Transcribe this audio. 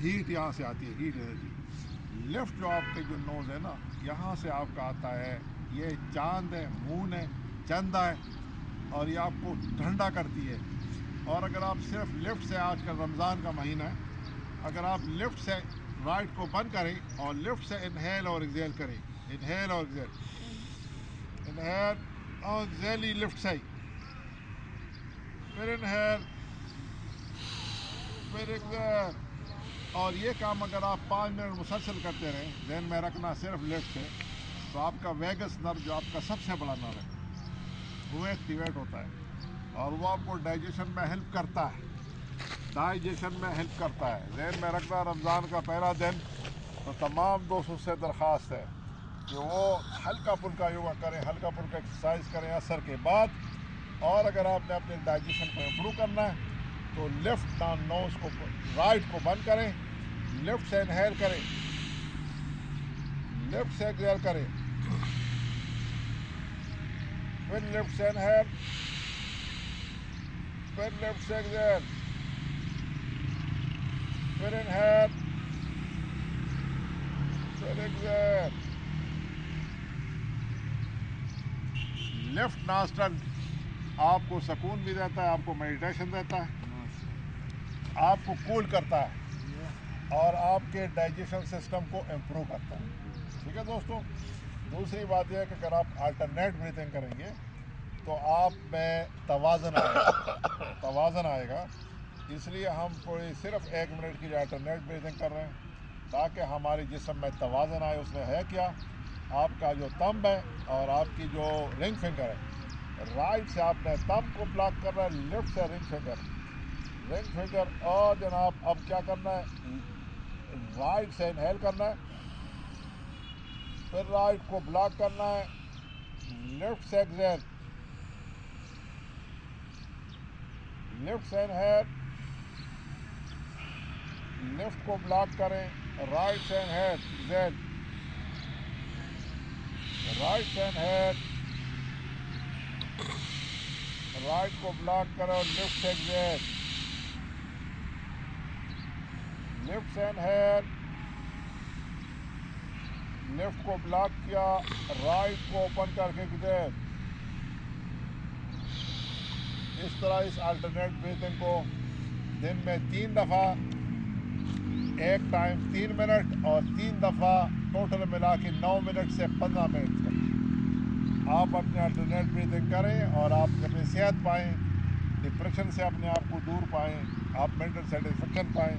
Heat یہاں سے آتی ہے، ہیٹ انرجی. لیفٹ جو آپ کے جو نوز ہے نا، یہاں سے آپ کا آتا ہے، یہ چاند ہے، مون ہے، چندہ ہے، اور یہ آپ کو ٹھنڈا کرتی ہے. اور اگر آپ صرف لیفٹ سے، آج کل رمضان کا مہینہ ہے، اگر آپ لیفٹ سے رائٹ کو بند کریں اور لیفٹ سے انہیل اور ایگزیل کریں، انہیل اور ایگزیل، انہیل اور ایگزیل ہی لیفٹ سے، پھر انہیل، پھر ایگزیل. اور یہ کام اگر آپ 5 منٹ مسلسل کرتے رہیں، ذہن میں رکھنا صرف لیفٹ سے، تو آپ کا ویگس نرو جو آپ کا سب سے بڑا نرو ہے وہ ایکٹیویٹ ہوتا ہے، اور وہ آپ کو ڈائجیشن میں ہیلپ کرتا ہے، ڈائجیشن میں ہیلپ کرتا ہے. ذہن میں رکھنا رمضان کا پہلا دن، تو تمام دوستوں سے درخواست ہے کہ وہ ہلکا پھلکا یوگا کریں، ہلکا پھلکا ایکسرسائز کریں عصر کے بعد. اور اگر آپ نے اپنے ڈائجیشن کو امپروو کرنا ہے تو لیفٹ نوز کو، رائٹ کو بند کریں، لیفٹ سے انہیل کریں، لیفٹ سے ایکسہیل کریں، پھر لیفٹ سے انہیل، پھر لیفٹ سے ایکسہیل، پھر انہیل، پھر ایکسہیل. لیفٹ ناسٹرل آپ کو سکون بھی دیتا ہے، آپ کو میڈیٹیشن دیتا ہے، آپ کو کول کرتا ہے، اور آپ کے ڈائجیشن سسٹم کو امپروو کرتا ہے. ٹھیک ہے دوستوں. دوسری بات یہ ہے کہ اگر آپ آلٹرنیٹ بریتھنگ کریں گے تو آپ میں توازن آئے گا، توازن آئے گا. اس لیے ہم کوئی صرف 1 منٹ کی آلٹرنیٹ بریتھنگ کر رہے ہیں تاکہ ہمارے جسم میں توازن آئے. اس میں ہے کیا، آپ کا جو تمب ہے اور آپ کی جو رنگ فنگر ہے، رائٹ سے آپ نے تمب کو بلاک کرنا ہے، لیفٹ سے رنگ فنگر، رنگ فنگر. اور جناب اب کیا کرنا ہے، رائٹ سے انہیل کرنا ہے، پھر رائٹ کو بلاک کرنا ہے، لیفٹ سے ایکسہیل، لیفٹ سے انہیل، لیفٹ کو بلاک کریں، رائٹ سے انہیل، ایکسہیل، رائٹ سے انہیل، رائٹ کو بلاک کریں اور لیفٹ سے ایکسہیل، لیفٹ سے انہیل، لیفٹ کو بلاک کیا، رائٹ کو اوپن کر کے ایکسہیل. اس طرح اس آلٹرنیٹ بریتھنگ کو دن میں 3 دفعہ، ایک ٹائم 3 منٹ، اور 3 دفعہ ٹوٹل ملا کے 9 منٹ سے 15 منٹ تک آپ اپنے آلٹرنیٹ بریتھنگ کریں، اور آپ اپنی صحت پائیں، ڈپریشن سے اپنے آپ کو دور پائیں، آپ مینٹل سیٹسفیکشن پائیں.